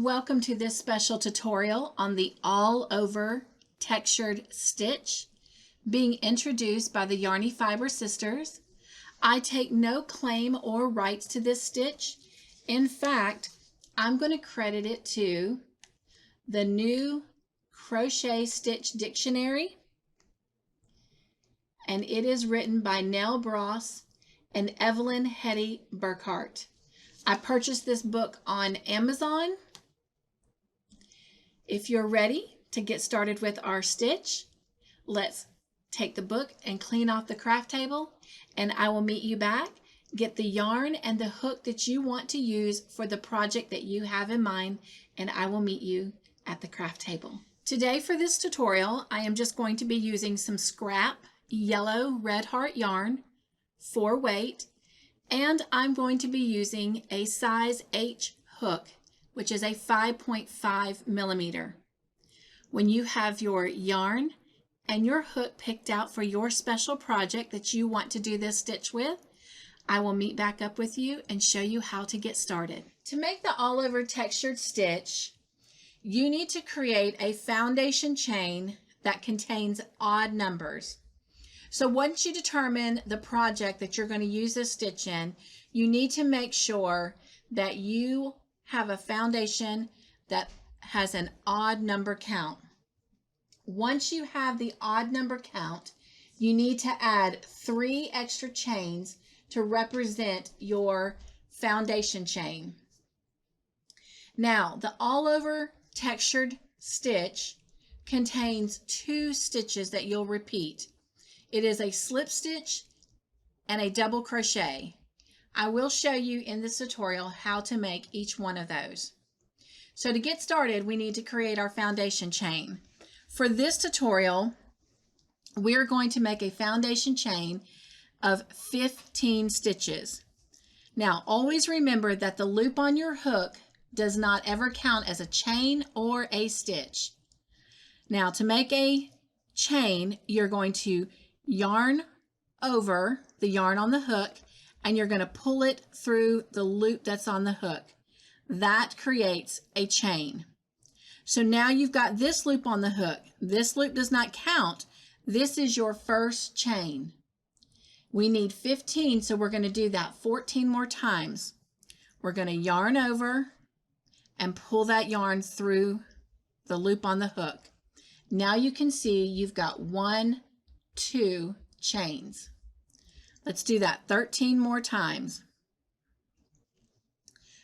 Welcome to this special tutorial on the Allover Textured Stitch being introduced by the Yarny Fiber Sisters. I take no claim or rights to this stitch. In fact, I'm going to credit it to the new Crochet Stitch Dictionary, and it is written by Nele and Eveline Hetty Burkart. I purchased this book on Amazon. If you're ready to get started with our stitch, let's take the book and clean off the craft table, and I will meet you back. Get the yarn and the hook that you want to use for the project that you have in mind, and I will meet you at the craft table. Today for this tutorial, I am just going to be using some scrap yellow red heart yarn for weight, and I'm going to be using a size H hook, which is a 5.5 millimeter. When you have your yarn and your hook picked out for your special project that you want to do this stitch with, I will meet back up with you and show you how to get started. To make the Allover Textured Stitch, you need to create a foundation chain that contains odd numbers. So once you determine the project that you're going to use this stitch in, you need to make sure that you have a foundation that has an odd number count. Once you have the odd number count, you need to add 3 extra chains to represent your foundation chain. Now, the Allover Textured Stitch contains 2 stitches that you'll repeat. It is a slip stitch and a double crochet. I will show you in this tutorial how to make each one of those. So to get started, we need to create our foundation chain. For this tutorial, we're going to make a foundation chain of 15 stitches. Now, always remember that the loop on your hook does not ever count as a chain or a stitch. Now, to make a chain, you're going to yarn over the yarn on the hook, and you're going to pull it through the loop that's on the hook. That creates a chain. So now you've got this loop on the hook. This loop does not count. This is your first chain. We need 15, so we're going to do that 14 more times. We're going to yarn over and pull that yarn through the loop on the hook. Now you can see you've got 1, 2 chains. Let's do that 13 more times.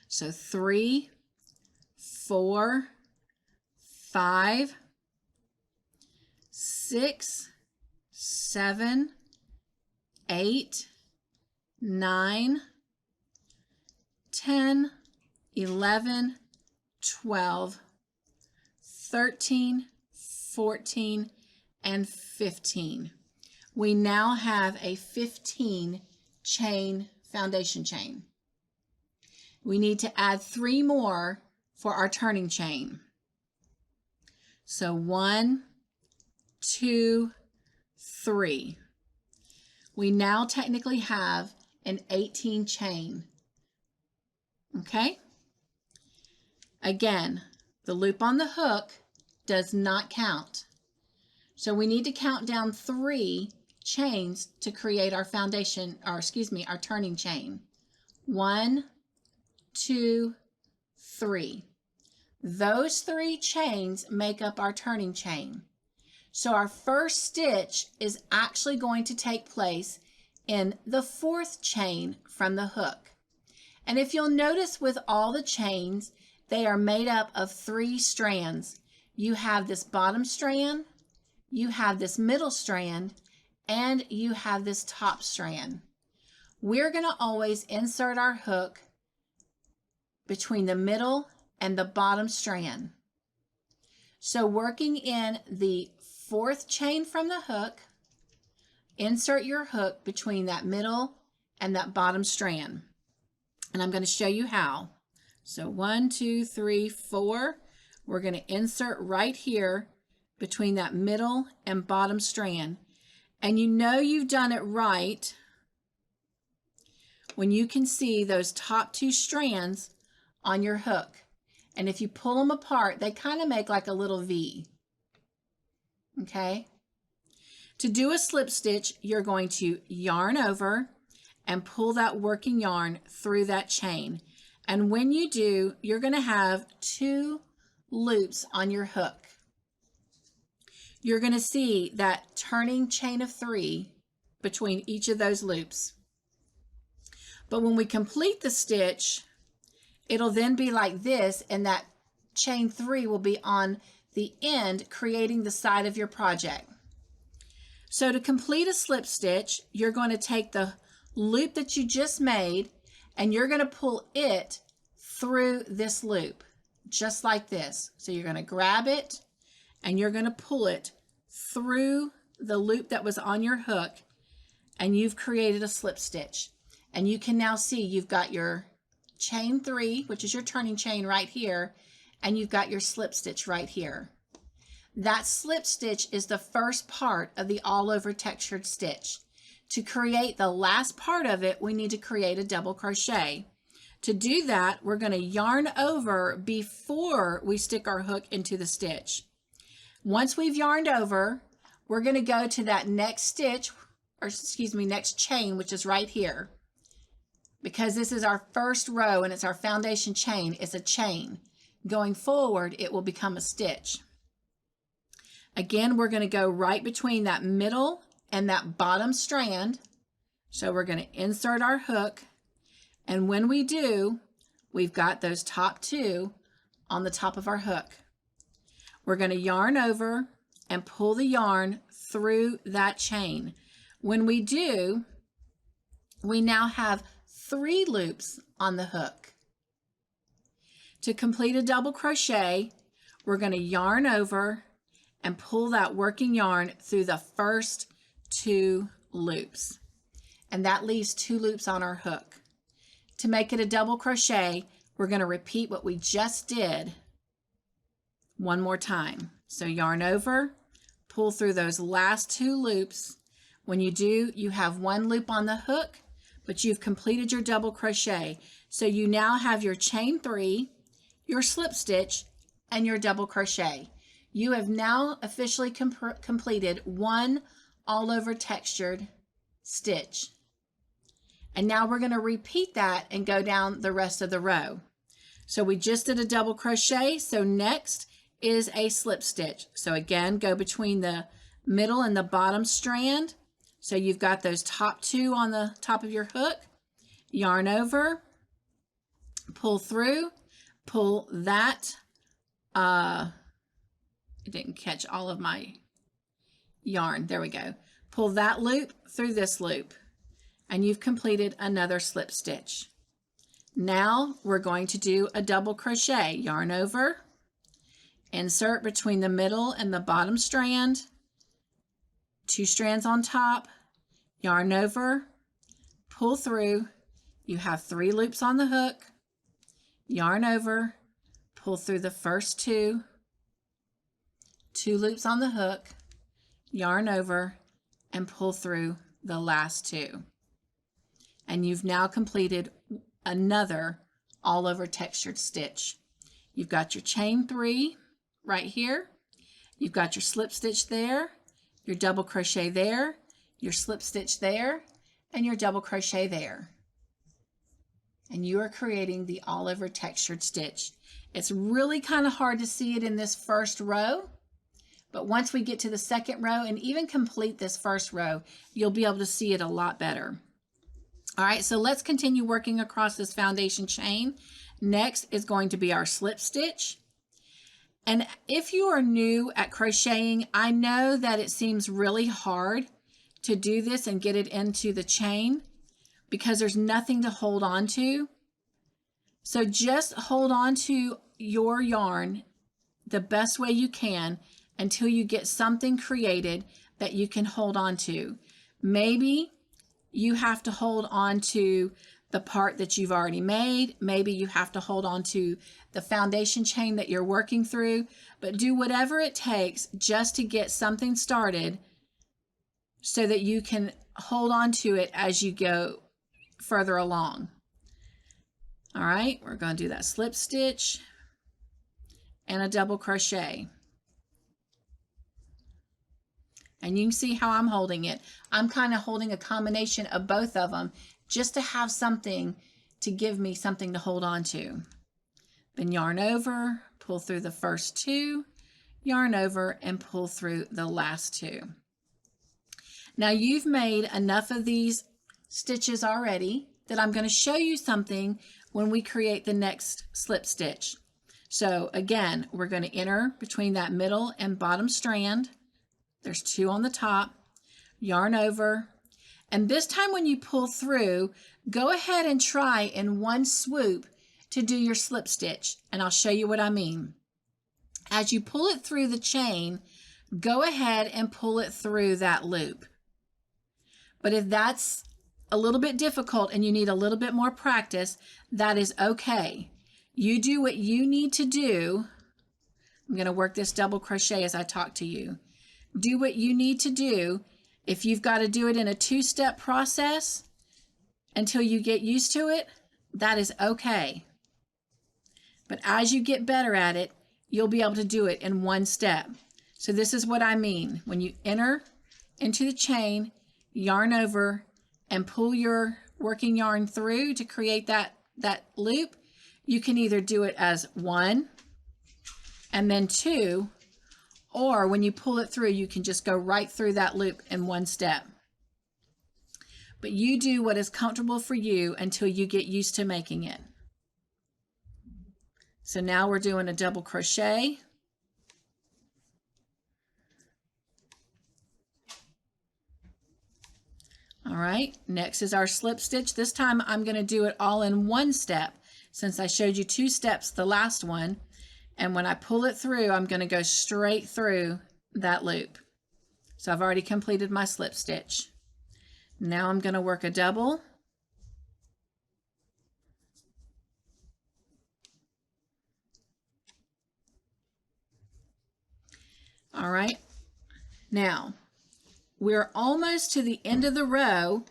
So 3, 4, 5, 6, 7, 8, 9, 10, 11, 12, 13, 14, and 15. We now have a 15 chain foundation chain. We need to add 3 more for our turning chain. So 1, 2, 3. We now technically have an 18 chain. Okay? Again, the loop on the hook does not count. So we need to count down 3 chains to create our foundation, or excuse me, our turning chain. 1, 2, 3. Those 3 chains make up our turning chain. So our first stitch is actually going to take place in the 4th chain from the hook. And if you'll notice with all the chains, they are made up of 3 strands. You have this bottom strand, you have this middle strand, and you have this top strand. We're going to always insert our hook between the middle and the bottom strand. So working in the 4th chain from the hook, insert your hook between that middle and that bottom strand. And I'm going to show you how. So 1, 2, 3, 4. We're going to insert right here between that middle and bottom strand. And you know you've done it right when you can see those top 2 strands on your hook. And if you pull them apart, they kind of make like a little V. Okay? To do a slip stitch, you're going to yarn over and pull that working yarn through that chain. And when you do, you're going to have 2 loops on your hook. You're going to see that turning chain of 3 between each of those loops. But when we complete the stitch, it'll then be like this, and that chain 3 will be on the end, creating the side of your project. So to complete a slip stitch, you're going to take the loop that you just made and you're going to pull it through this loop, just like this. So you're going to grab it and you're going to pull it through the loop that was on your hook, and you've created a slip stitch. And you can now see you've got your chain 3, which is your turning chain right here, and you've got your slip stitch right here. That slip stitch is the first part of the all over textured stitch. To create the last part of it, we need to create a double crochet. To do that, we're going to yarn over before we stick our hook into the stitch. Once we've yarned over, we're going to go to that next stitch, or excuse me, next chain, which is right here. Because this is our first row and it's our foundation chain, it's a chain. Going forward, it will become a stitch. Again, we're going to go right between that middle and that bottom strand. So we're going to insert our hook. And when we do, we've got those top 2 on the top of our hook. We're going to yarn over and pull the yarn through that chain. When we do, we now have 3 loops on the hook. To complete a double crochet, we're going to yarn over and pull that working yarn through the first 2 loops. And that leaves 2 loops on our hook. To make it a double crochet, we're going to repeat what we just did one more time. So yarn over, pull through those last 2 loops. When you do, you have 1 loop on the hook, but you've completed your double crochet. So you now have your chain 3, your slip stitch, and your double crochet. You have now officially completed 1 all over textured stitch. And now we're going to repeat that and go down the rest of the row. So we just did a double crochet, so next is a slip stitch. So again, go between the middle and the bottom strand. So you've got those top 2 on the top of your hook. Yarn over, pull through, pull that, it didn't catch all of my yarn. There we go. Pull that loop through this loop, and you've completed another slip stitch. Now we're going to do a double crochet. Yarn over, insert between the middle and the bottom strand, 2 strands on top, yarn over, pull through. You have 3 loops on the hook, yarn over, pull through the first 2, 2 loops on the hook, yarn over, and pull through the last 2. And you've now completed another all over textured stitch. You've got your chain 3 right here. You've got your slip stitch there, your double crochet there, your slip stitch there, and your double crochet there. And you are creating the all over textured stitch. It's really kind of hard to see it in this first row, but once we get to the second row and even complete this first row, you'll be able to see it a lot better. All right, so let's continue working across this foundation chain. Next is going to be our slip stitch. And if you are new at crocheting, I know that it seems really hard to do this and get it into the chain because there's nothing to hold on to. So just hold on to your yarn the best way you can until you get something created that you can hold on to. Maybe you have to hold on to the part that you've already made. Maybe you have to hold on to the foundation chain that you're working through, but do whatever it takes just to get something started so that you can hold on to it as you go further along. All right, we're going to do that slip stitch. and a double crochet. And you can see how I'm holding it. I'm kind of holding a combination of both of them just to have something to give me something to hold on to. Then yarn over, pull through the first two, yarn over, and pull through the last two. Now you've made enough of these stitches already that I'm going to show you something when we create the next slip stitch. So again, we're going to enter between that middle and bottom strand. There's two on the top, yarn over, and this time when you pull through, go ahead and try in one swoop to do your slip stitch, and I'll show you what I mean. As you pull it through the chain, go ahead and pull it through that loop. But if that's a little bit difficult and you need a little bit more practice, that is okay. You do what you need to do. I'm going to work this double crochet as I talk to you. Do what you need to do. If you've got to do it in a two-step process until you get used to it, that is okay. But as you get better at it, you'll be able to do it in one step. So this is what I mean. When you enter into the chain, yarn over, and pull your working yarn through to create that loop, you can either do it as one and then two, or when you pull it through, you can just go right through that loop in one step. But you do what is comfortable for you until you get used to making it. So now we're doing a double crochet. All right, next is our slip stitch. This time I'm going to do it all in one step since I showed you two steps the last one. And when I pull it through, I'm going to go straight through that loop. So I've already completed my slip stitch. Now I'm going to work a double. All right, now we're almost to the end of the row,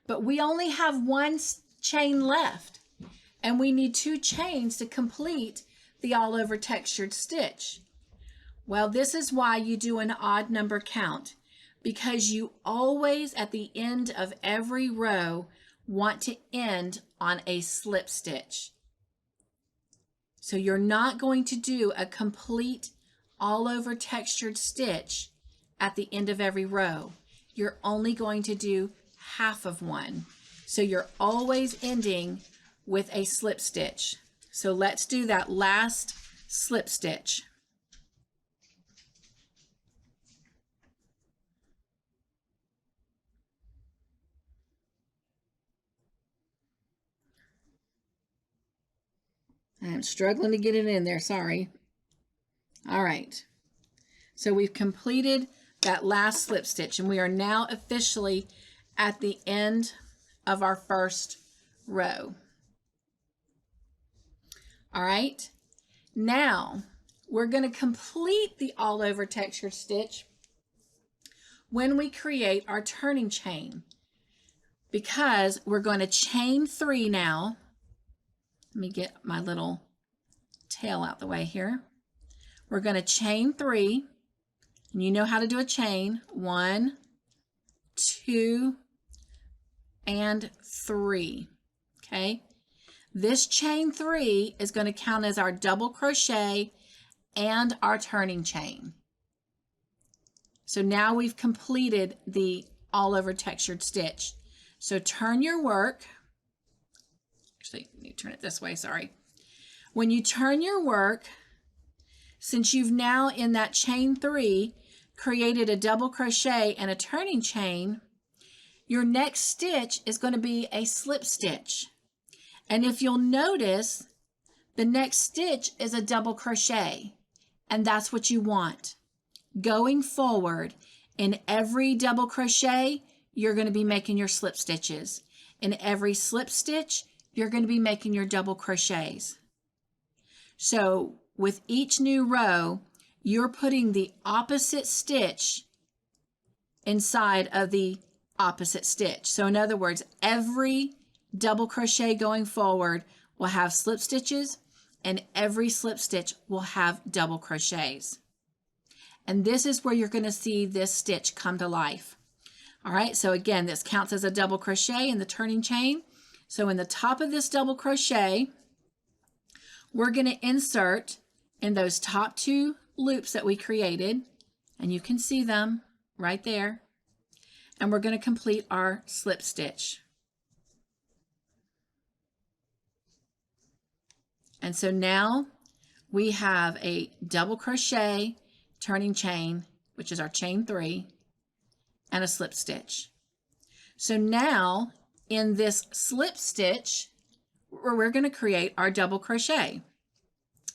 but we only have one chain left, and we need two chains to complete the all over textured stitch. Well, this is why you do an odd number count, because you always at the end of every row want to end on a slip stitch. So you're not going to do a complete all over textured stitch at the end of every row. You're only going to do half of one. So you're always ending with a slip stitch. So let's do that last slip stitch. I'm struggling to get it in there, sorry. All right, so we've completed that last slip stitch, and we are now officially at the end of our first row. All right, now we're going to complete the all over textured stitch when we create our turning chain, because we're going to chain 3 now. Let me get my little tail out the way here. We're going to chain 3, and you know how to do a chain. 1, 2, and 3. Okay. This chain 3 is going to count as our double crochet and our turning chain. So now we've completed the all over textured stitch. So turn your work. Actually, let me turn it this way, sorry. When you turn your work, since you've now in that chain 3 created a double crochet and a turning chain, your next stitch is going to be a slip stitch. And if you'll notice, the next stitch is a double crochet, and that's what you want. Going forward, in every double crochet, you're going to be making your slip stitches. In every slip stitch, you're going to be making your double crochets. So with each new row, you're putting the opposite stitch inside of the opposite stitch. So in other words, every double crochet going forward will have slip stitches, and every slip stitch will have double crochets. And this is where you're going to see this stitch come to life. All right, so again, this counts as a double crochet in the turning chain. So in the top of this double crochet, we're going to insert in those top 2 loops that we created, and you can see them right there, and we're going to complete our slip stitch. And so now we have a double crochet, turning chain, which is our chain 3, and a slip stitch. So now in this slip stitch, we're going to create our double crochet.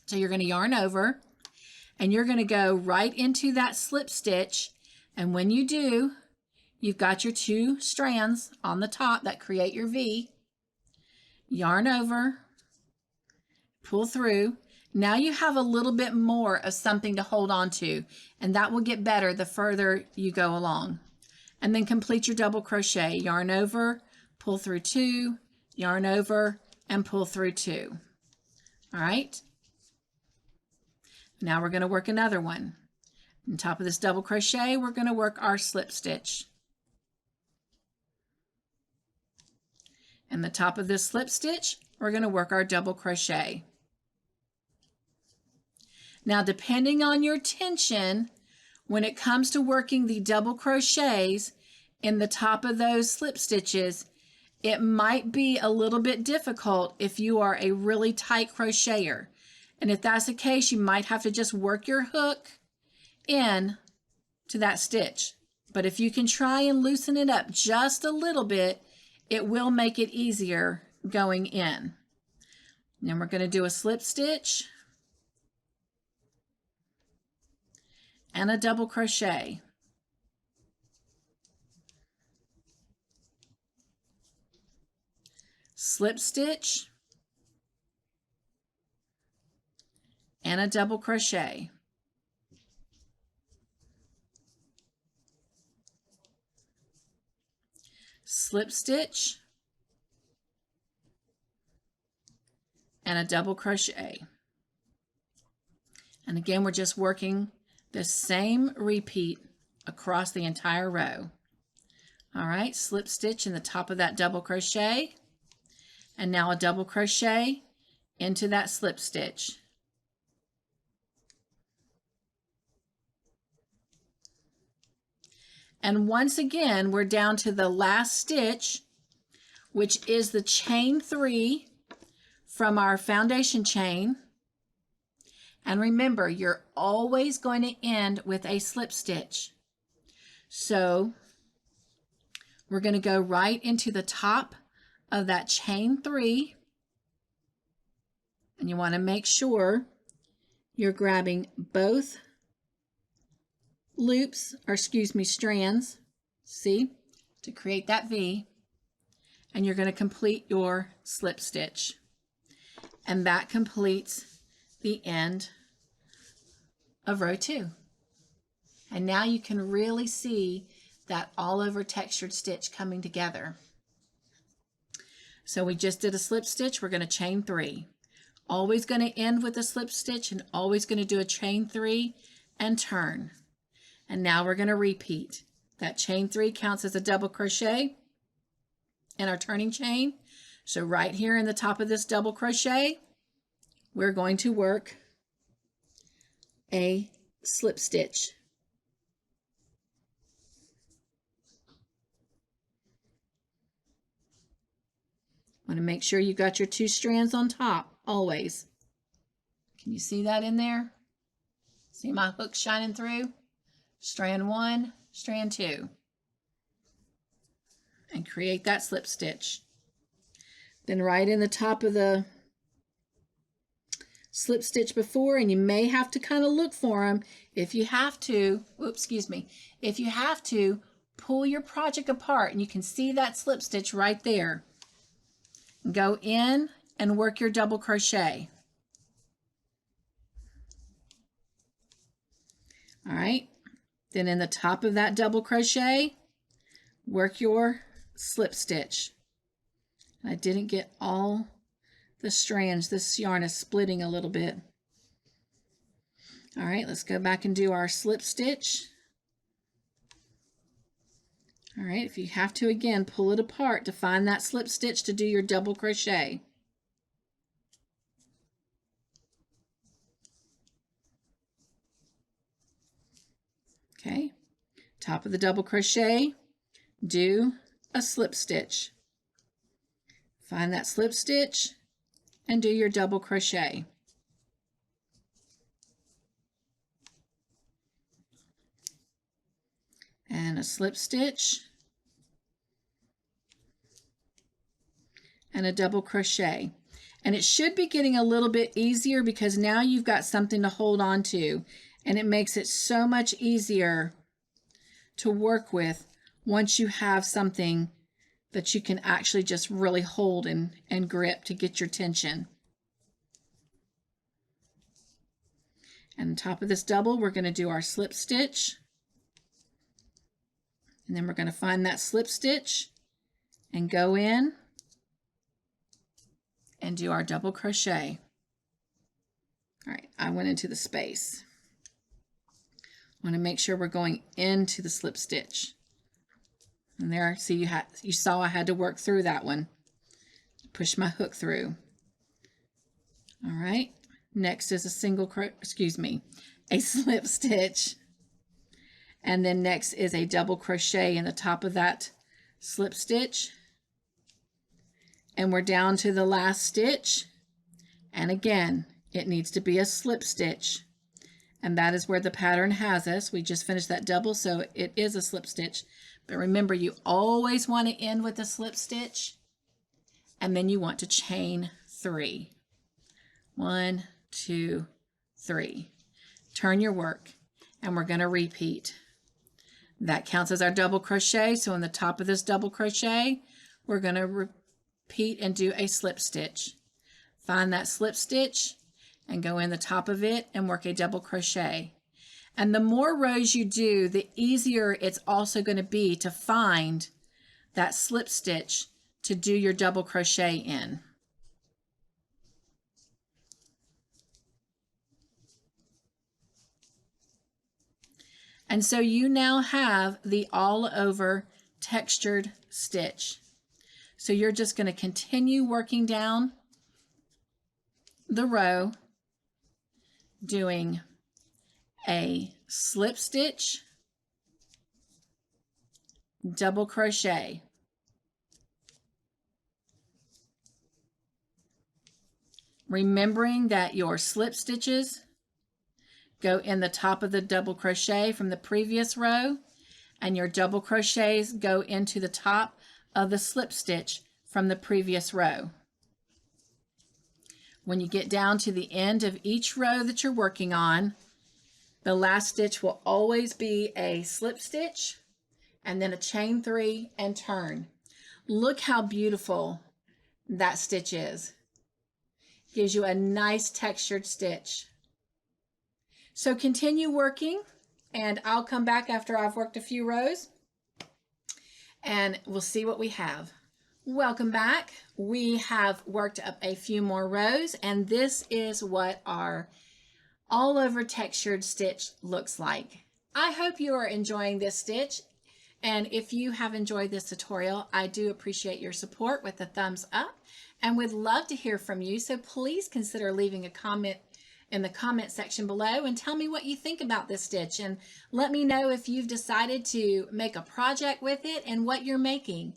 So you're going to yarn over, and you're going to go right into that slip stitch, and when you do, you've got your 2 strands on the top that create your V. Yarn over, pull through. Now you have a little bit more of something to hold on to, and that will get better the further you go along. And then complete your double crochet. Yarn over, pull through 2, yarn over, and pull through 2. All right. Now we're going to work another one. On top of this double crochet, we're going to work our slip stitch. And the top of this slip stitch, we're going to work our double crochet. Now, depending on your tension, when it comes to working the double crochets in the top of those slip stitches, it might be a little bit difficult if you are a really tight crocheter. And if that's the case, you might have to just work your hook in to that stitch. But if you can try and loosen it up just a little bit, it will make it easier going in. Then we're going to do a slip stitch and a double crochet. Slip stitch and a double crochet. Slip stitch and a double crochet. And again, we're just working the same repeat across the entire row. All right, slip stitch in the top of that double crochet, and now a double crochet into that slip stitch. And once again, we're down to the last stitch, which is the chain 3 from our foundation chain. And remember, you're always going to end with a slip stitch. So we're going to go right into the top of that chain 3. And you want to make sure you're grabbing both loops, or excuse me, strands, see, to create that V. And you're going to complete your slip stitch. And that completes the end of row 2. And now you can really see that all over textured stitch coming together. So we just did a slip stitch. We're going to chain 3. Always going to end with a slip stitch and always going to do a chain 3 and turn. And now we're going to repeat. That chain 3 counts as a double crochet in our turning chain. So right here in the top of this double crochet, we're going to work a slip stitch. Want to make sure you got your 2 strands on top, always. Can you see that in there? See my hook shining through? Strand 1, strand 2. And create that slip stitch. Then right in the top of the slip stitch before, and you may have to kind of look for them. If you have to, if you have to, pull your project apart and you can see that slip stitch right there. Go in and work your double crochet. All right, then in the top of that double crochet, work your slip stitch. I didn't get all the strands. This yarn is splitting a little bit. All right, let's go back and do our slip stitch. All right, if you have to, again, pull it apart to find that slip stitch to do your double crochet. Okay, top of the double crochet, do a slip stitch. Find that slip stitch and do your double crochet. And a slip stitch and a double crochet. And it should be getting a little bit easier because now you've got something to hold on to, and it makes it so much easier to work with once you have something that you can actually just really hold and grip to get your tension. And on top of this double, we're going to do our slip stitch. And then we're going to find that slip stitch and go in and do our double crochet. All right, I went into the space. I want to make sure we're going into the slip stitch. And there, see, you saw I had to work through that one. Push my hook through. All right, next is a slip stitch. And then next is a double crochet in the top of that slip stitch. And we're down to the last stitch. And again, it needs to be a slip stitch. And that is where the pattern has us. We just finished that double, so it is a slip stitch. But remember, you always want to end with a slip stitch. And then you want to chain 3. 1, 2, 3. Turn your work, and we're going to repeat. That counts as our double crochet. So on the top of this double crochet, we're going to repeat and do a slip stitch. Find that slip stitch and go in the top of it and work a double crochet. And the more rows you do, the easier it's also going to be to find that slip stitch to do your double crochet in. And so you now have the all over textured stitch. So you're just going to continue working down the row, doing a slip stitch, double crochet, remembering that your slip stitches go in the top of the double crochet from the previous row, and your double crochets go into the top of the slip stitch from the previous row. When you get down to the end of each row that you're working on, the last stitch will always be a slip stitch and then a chain 3 and turn. Look how beautiful that stitch is. Gives you a nice textured stitch. So continue working, and I'll come back after I've worked a few rows and we'll see what we have. Welcome back. We have worked up a few more rows, and this is what our all over textured stitch looks like. I hope you are enjoying this stitch, and if you have enjoyed this tutorial, I do appreciate your support with a thumbs up and would love to hear from you. So please consider leaving a comment in the comment section below and tell me what you think about this stitch, and let me know if you've decided to make a project with it and what you're making.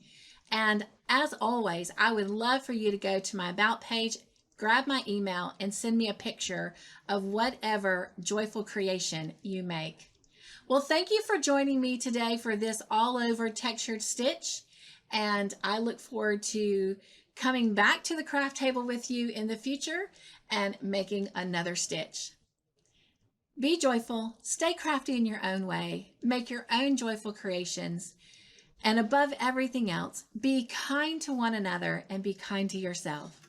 And as always, I would love for you to go to my About page, grab my email, and send me a picture of whatever joyful creation you make. Well, thank you for joining me today for this all over textured stitch, and I look forward to coming back to the craft table with you in the future and making another stitch. Be joyful, stay crafty in your own way, make your own joyful creations, and above everything else, be kind to one another and be kind to yourself.